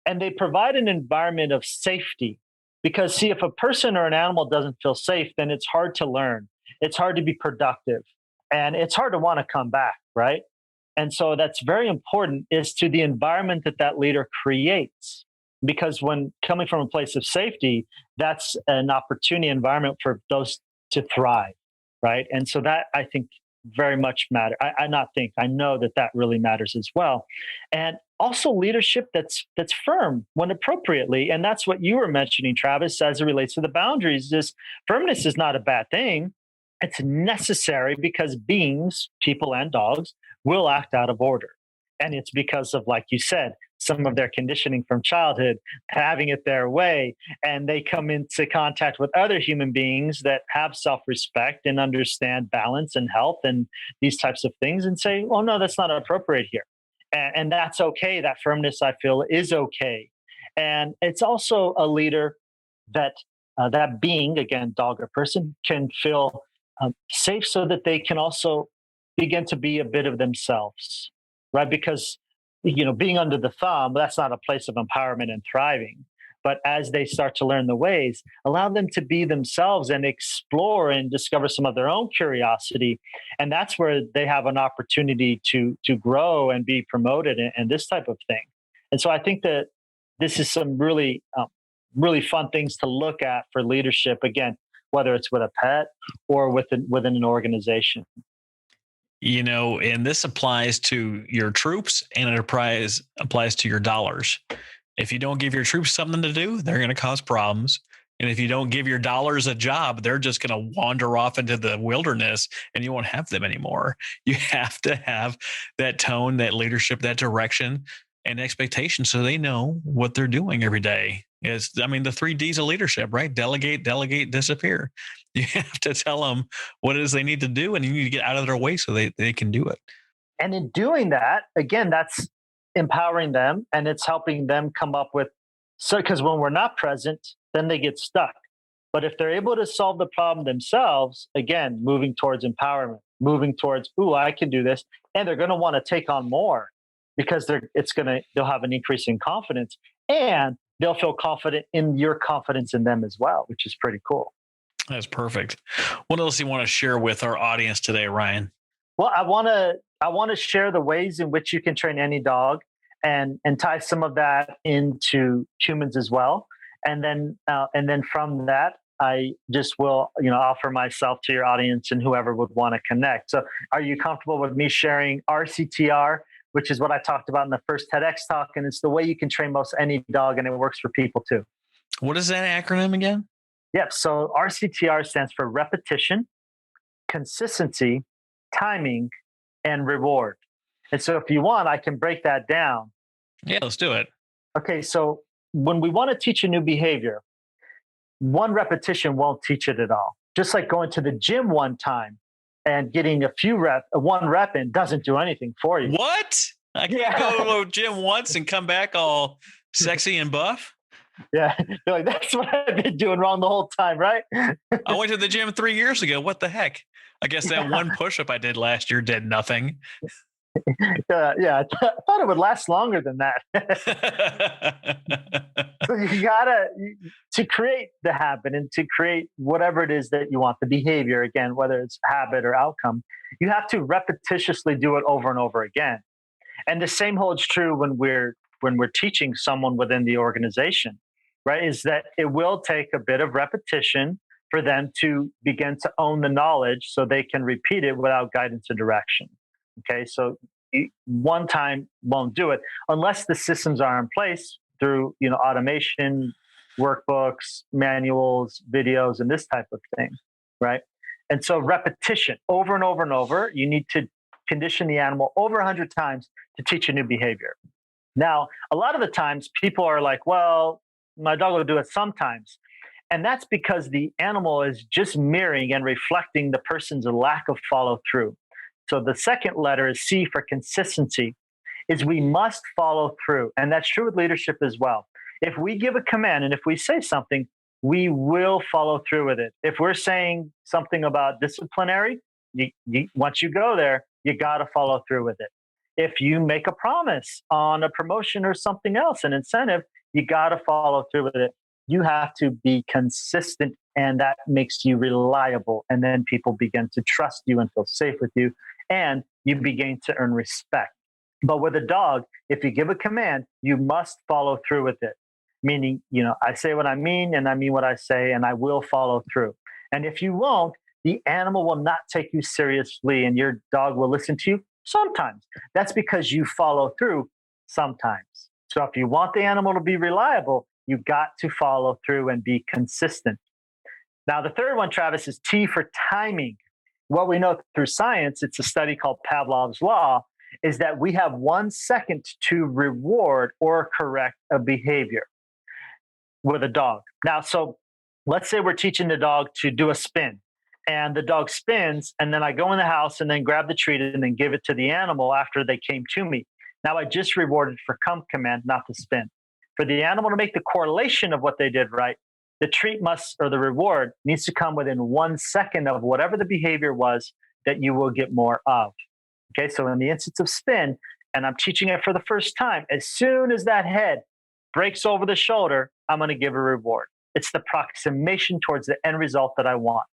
And they provide an environment of safety. Because see, if a person or an animal doesn't feel safe, then it's hard to learn. It's hard to be productive. And it's hard to want to come back, right? And so that's very important is to the environment that leader creates. Because when coming from a place of safety, that's an opportunity environment for those to thrive, right? And so that I think very much matter. I know that really matters as well. And also leadership that's firm when appropriately. And that's what you were mentioning, Travis, as it relates to the boundaries. This firmness is not a bad thing. It's necessary because beings, people and dogs, will act out of order. And it's because of, like you said, some of their conditioning from childhood, having it their way. And they come into contact with other human beings that have self respect and understand balance and health and these types of things and say, well, no, that's not appropriate here. And that's okay. That firmness, I feel, is okay. And it's also a leader that that being, again, dog or person, can feel safe so that they can also begin to be a bit of themselves, right? Because, being under the thumb, that's not a place of empowerment and thriving. But as they start to learn the ways, allow them to be themselves and explore and discover some of their own curiosity. And that's where they have an opportunity to grow and be promoted and this type of thing. And so I think that this is some really fun things to look at for leadership. Again, whether it's with a pet or within an organization. And this applies to your troops and it applies to your dollars. If you don't give your troops something to do, they're going to cause problems. And if you don't give your dollars a job, they're just going to wander off into the wilderness and you won't have them anymore. You have to have that tone, that leadership, that direction and expectation so they know what they're doing every day. The 3 Ds of leadership, right? Delegate, disappear. You have to tell them what it is they need to do and you need to get out of their way so they can do it. And in doing that, again, that's empowering them and it's helping them come up with, so because when we're not present, then they get stuck. But if they're able to solve the problem themselves, again, moving towards empowerment, moving towards, ooh, I can do this. And they're going to want to take on more because they'll have an increase in confidence and they'll feel confident in your confidence in them as well, which is pretty cool. That's perfect. What else do you want to share with our audience today, Ryan? Well, I want to share the ways in which you can train any dog and tie some of that into humans as well. And then from that, I just will, offer myself to your audience and whoever would want to connect. So are you comfortable with me sharing RCTR, which is what I talked about in the first TEDx talk? And it's the way you can train most any dog and it works for people too. What is that acronym again? Yep. So RCTR stands for repetition, consistency, timing, and reward. And so if you want, I can break that down. Yeah, let's do it. Okay. So when we want to teach a new behavior, one repetition won't teach it at all. Just like going to the gym one time and getting one rep in doesn't do anything for you. What? I can't go to the gym once and come back all sexy and buff? Yeah. You're like, that's what I've been doing wrong the whole time, right? I went to the gym 3 years ago. What the heck? I guess that one push-up I did last year did nothing. I thought it would last longer than that. So you gotta, to create the habit and to create whatever it is that you want, the behavior, again, whether it's habit or outcome, you have to repetitiously do it over and over again. And the same holds true when we're teaching someone within the organization, right? Is that it will take a bit of repetition for them to begin to own the knowledge so they can repeat it without guidance or direction. Okay, so one time won't do it unless the systems are in place through automation, workbooks, manuals, videos, and this type of thing, right? And so repetition over and over and over. You need to condition the animal over 100 times to teach a new behavior. Now, a lot of the times people are like, well, my dog will do it sometimes. And that's because the animal is just mirroring and reflecting the person's lack of follow through. So the second letter is C for consistency, is we must follow through. And that's true with leadership as well. If we give a command and if we say something, we will follow through with it. If we're saying something about disciplinary, once you go there, you got to follow through with it. If you make a promise on a promotion or something else, an incentive, you got to follow through with it. You have to be consistent, and that makes you reliable. And then people begin to trust you and feel safe with you, and you begin to earn respect. But with a dog, if you give a command, you must follow through with it. Meaning, I say what I mean, and I mean what I say, and I will follow through. And if you won't, the animal will not take you seriously, and your dog will listen to you sometimes. That's because you follow through sometimes. So if you want the animal to be reliable, you got to follow through and be consistent. Now, the third one, Travis, is T for timing. What we know through science, it's a study called Pavlov's Law, is that we have 1 second to reward or correct a behavior with a dog. Now, so let's say we're teaching the dog to do a spin, and the dog spins, and then I go in the house and then grab the treat and then give it to the animal after they came to me. Now I just rewarded for come command, not the spin. For the animal to make the correlation of what they did right, the treat must, or the reward needs to come within 1 second of whatever the behavior was that you will get more of. Okay, so in the instance of spin, and I'm teaching it for the first time, as soon as that head breaks over the shoulder, I'm going to give a reward. It's the approximation towards the end result that I want.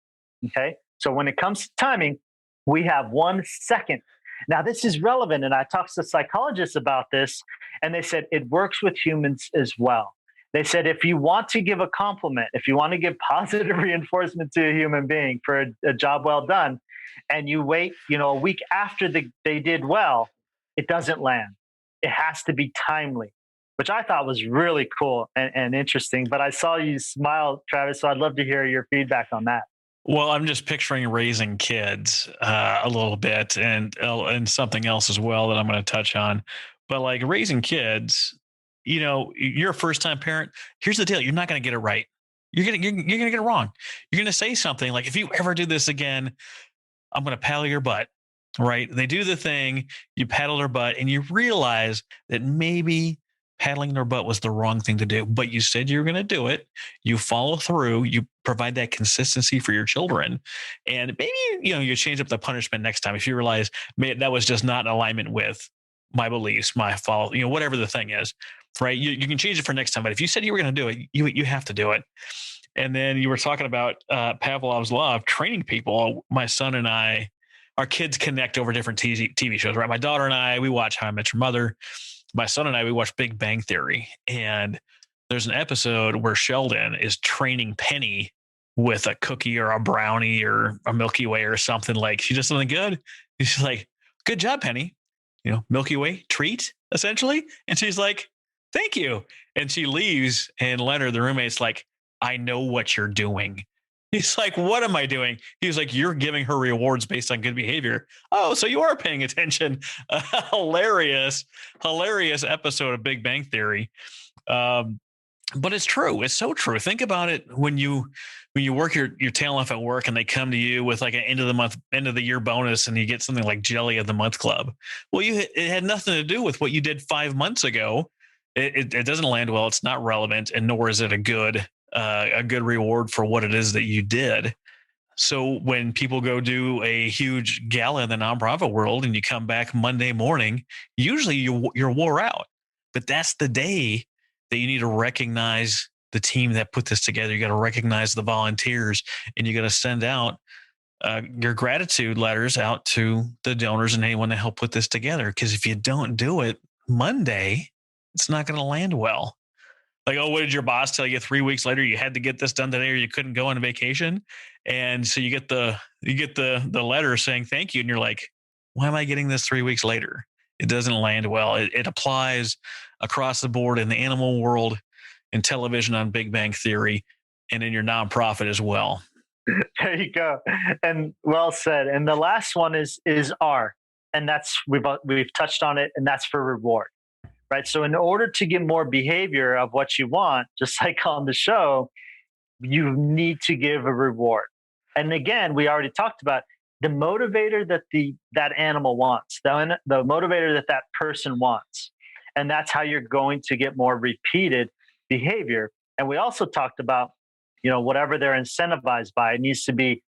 Okay, so when it comes to timing, we have 1 second. Now, this is relevant, and I talked to psychologists about this, and they said it works with humans as well. They said if you want to give a compliment, if you want to give positive reinforcement to a human being for a job well done, and you wait, a week after they did well, it doesn't land. It has to be timely, which I thought was really cool and interesting. But I saw you smile, Travis, so I'd love to hear your feedback on that. Well, I'm just picturing raising kids a little bit, and something else as well that I'm going to touch on. But like raising kids, you're a first time parent. Here's the deal: you're not going to get it right. You're gonna get it wrong. You're going to say something like, "If you ever do this again, I'm going to paddle your butt." Right? They do the thing, you paddle their butt, and you realize that maybe paddling their butt was the wrong thing to do, but you said you were going to do it. You follow through, you provide that consistency for your children. And maybe, you change up the punishment next time. If you realize that was just not in alignment with my beliefs, my follow, whatever the thing is, right? You can change it for next time. But if you said you were going to do it, you have to do it. And then you were talking about Pavlov's Law of training people. My son and I, our kids connect over different TV shows, right? My daughter and I, we watch How I Met Your Mother. My son and I, we watch Big Bang Theory, and there's an episode where Sheldon is training Penny with a cookie or a brownie or a Milky Way or something. Like, she does something good. He's like, "Good job, Penny. Milky Way treat, essentially." And she's like, "Thank you." And she leaves, and Leonard, the roommate's like, "I know what you're doing." He's like, "What am I doing?" He's like, "You're giving her rewards based on good behavior." "Oh, so you are paying attention." Hilarious episode of Big Bang Theory. But it's true. It's so true. Think about it when you work your tail off at work and they come to you with like an end of the year bonus, and you get something like Jelly of the Month Club. Well, it had nothing to do with what you did 5 months ago. It doesn't land well. It's not relevant, and nor is it a good reward for what it is that you did. So when people go do a huge gala in the nonprofit world and you come back Monday morning, usually you're wore out. But that's the day that you need to recognize the team that put this together. You got to recognize the volunteers, and you got to send out your gratitude letters out to the donors and anyone that helped put this together. Because if you don't do it Monday, it's not going to land well. Like, "Oh, what did your boss tell you 3 weeks later? You had to get this done today, or you couldn't go on vacation." And so you get the letter saying thank you, and you're like, "Why am I getting this 3 weeks later?" It doesn't land well. It applies across the board in the animal world, in television on Big Bang Theory, and in your nonprofit as well. There you go. And well said. And the last one is R, and that's we've touched on it, and that's for reward. Right. So in order to get more behavior of what you want, just like on the show, you need to give a reward. And again, we already talked about the motivator that that animal wants, the motivator that person wants. And that's how you're going to get more repeated behavior. And we also talked about, whatever they're incentivized by, it needs to be,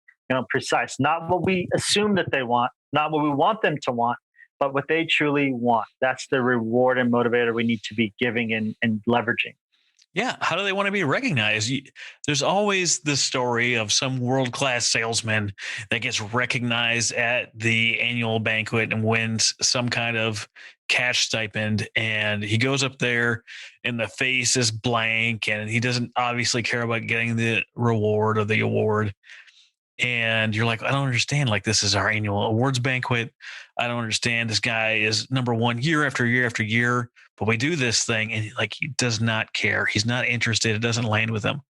precise, not what we assume that they want, not what we want them to want, but what they truly want. That's the reward and motivator we need to be giving and leveraging. Yeah. How do they want to be recognized? There's always the story of some world-class salesman that gets recognized at the annual banquet and wins some kind of cash stipend. And he goes up there and the face is blank, and he doesn't obviously care about getting the reward or the award. And you're like, "I don't understand. Like, this is our annual awards banquet. I don't understand. This guy is number one year after year after year, but we do this thing, and he does not care. He's not interested. It doesn't land with him."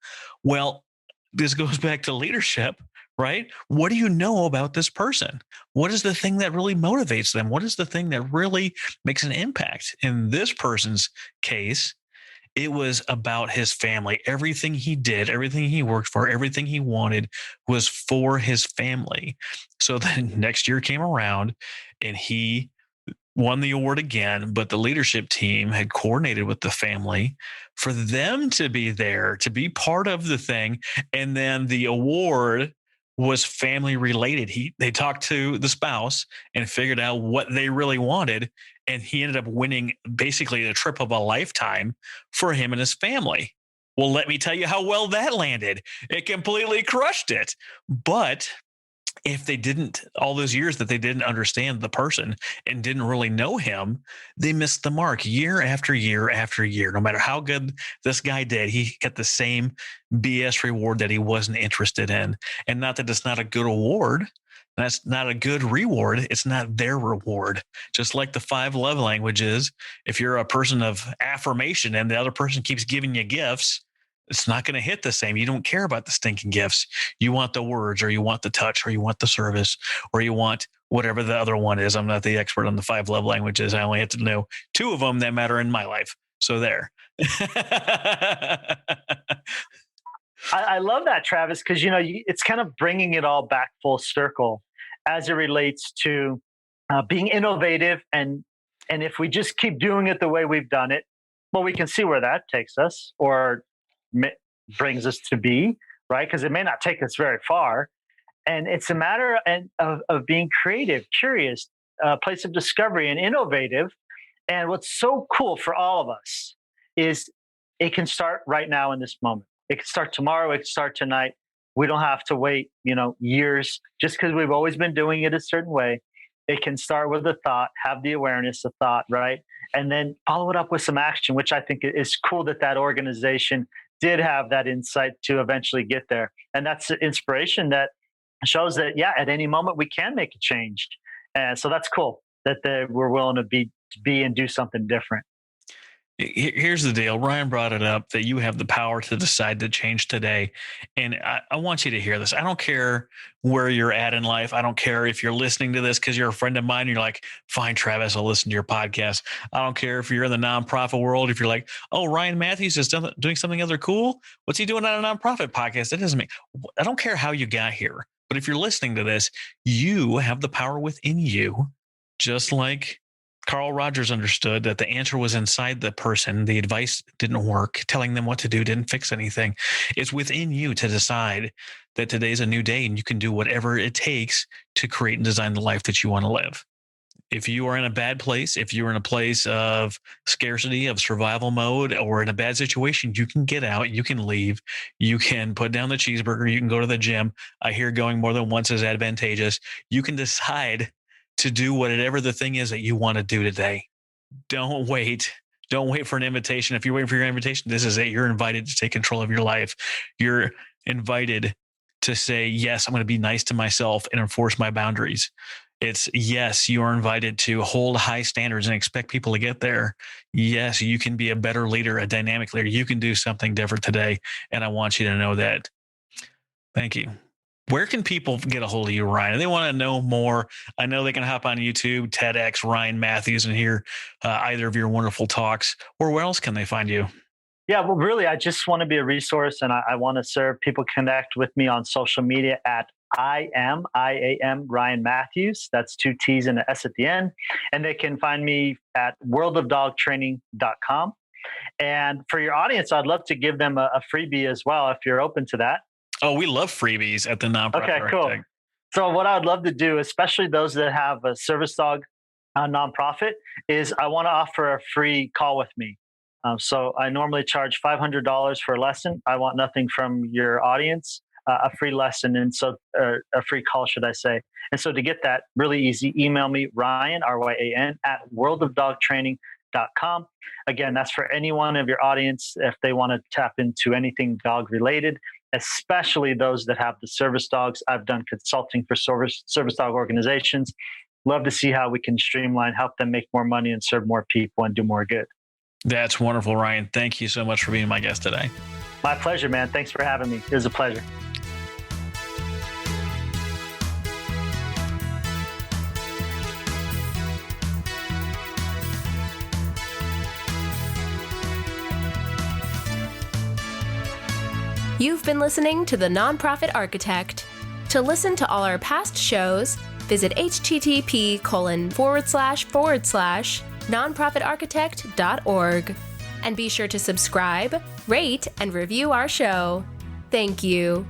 Well, this goes back to leadership, right? What do you know about this person? What is the thing that really motivates them? What is the thing that really makes an impact? In this person's case, it was about his family. Everything he did, everything he worked for, everything he wanted was for his family. So then next year came around and he won the award again, but the leadership team had coordinated with the family for them to be there, to be part of the thing. And then the award was family related. They talked to the spouse and figured out what they really wanted. And he ended up winning basically the trip of a lifetime for him and his family. Well, let me tell you how well that landed. It completely crushed it. But if they didn't, all those years that they didn't understand the person and didn't really know him, they missed the mark year after year after year. No matter how good this guy did, he got the same BS reward that he wasn't interested in. And not that it's not a good award. That's not a good reward. It's not their reward. Just like the 5 love languages, if you're a person of affirmation and the other person keeps giving you gifts, it's not going to hit the same. You don't care about the stinking gifts. You want the words, or you want the touch, or you want the service, or you want whatever the other one is. I'm not the expert on the 5 love languages. I only have to know 2 of them that matter in my life. So there. I love that, Travis, because it's kind of bringing it all back full circle as it relates to being innovative, and if we just keep doing it the way we've done it, well, we can see where that takes us, or brings us to be, right? Because it may not take us very far. And it's a matter of being creative, curious, a place of discovery, and innovative. And what's so cool for all of us is it can start right now in this moment. It can start tomorrow. It can start tonight. We don't have to wait, years just because we've always been doing it a certain way. It can start with a thought, have the awareness of thought, right? And then follow it up with some action, which I think is cool that organization did have that insight to eventually get there. And that's the inspiration that shows that, yeah, at any moment we can make a change. And so that's cool that we're willing to be and do something different. Here's the deal. Ryan brought it up that you have the power to decide to change today. And I want you to hear this. I don't care where you're at in life. I don't care if you're listening to this because you're a friend of mine and you're like, fine, Travis, I'll listen to your podcast. I don't care if you're in the nonprofit world. If you're like, oh, Ryan Matthews is doing something other cool. What's he doing on a nonprofit podcast? That doesn't make, I don't care how you got here. But if you're listening to this, you have the power within you, just like Carl Rogers understood that the answer was inside the person. The advice didn't work. Telling them what to do didn't fix anything. It's within you to decide that today's a new day and you can do whatever it takes to create and design the life that you want to live. If you are in a bad place, if you're in a place of scarcity, of survival mode, or in a bad situation, you can get out, you can leave, you can put down the cheeseburger, you can go to the gym. I hear going more than once is advantageous. You can decide to do whatever the thing is that you want to do today. Don't wait. Don't wait for an invitation. If you're waiting for your invitation, this is it. You're invited to take control of your life. You're invited to say, yes, I'm going to be nice to myself and enforce my boundaries. It's yes, you are invited to hold high standards and expect people to get there. Yes, you can be a better leader, a dynamic leader. You can do something different today. And I want you to know that. Thank you. Where can people get a hold of you, Ryan? They want to know more. I know they can hop on YouTube, TEDx, Ryan Matthews, and hear either of your wonderful talks. Or where else can they find you? Yeah, well, really, I just want to be a resource, and I want to serve. People connect with me on social media at I am Ryan Matthews. That's 2 T's and an S at the end. And they can find me at worldofdogtraining.com. And for your audience, I'd love to give them a freebie as well, if you're open to that. Oh, we love freebies at the nonprofit. Okay, cool. So what I would love to do, especially those that have a service dog nonprofit, is I want to offer a free call with me. So I normally charge $500 for a lesson. I want nothing from your audience, a free lesson, and so a free call, should I say. And so to get that, really easy, email me, Ryan, R-Y-A-N, at worldofdogtraining.com. Again, that's for anyone of your audience if they want to tap into anything dog related, especially those that have the service dogs. I've done consulting for service dog organizations. Love to see how we can streamline, help them make more money and serve more people and do more good. That's wonderful, Ryan. Thank you so much for being my guest today. My pleasure, man. Thanks for having me. It was a pleasure. You've been listening to The Nonprofit Architect. To listen to all our past shows, visit http://nonprofitarchitect.org. And be sure to subscribe, rate, and review our show. Thank you.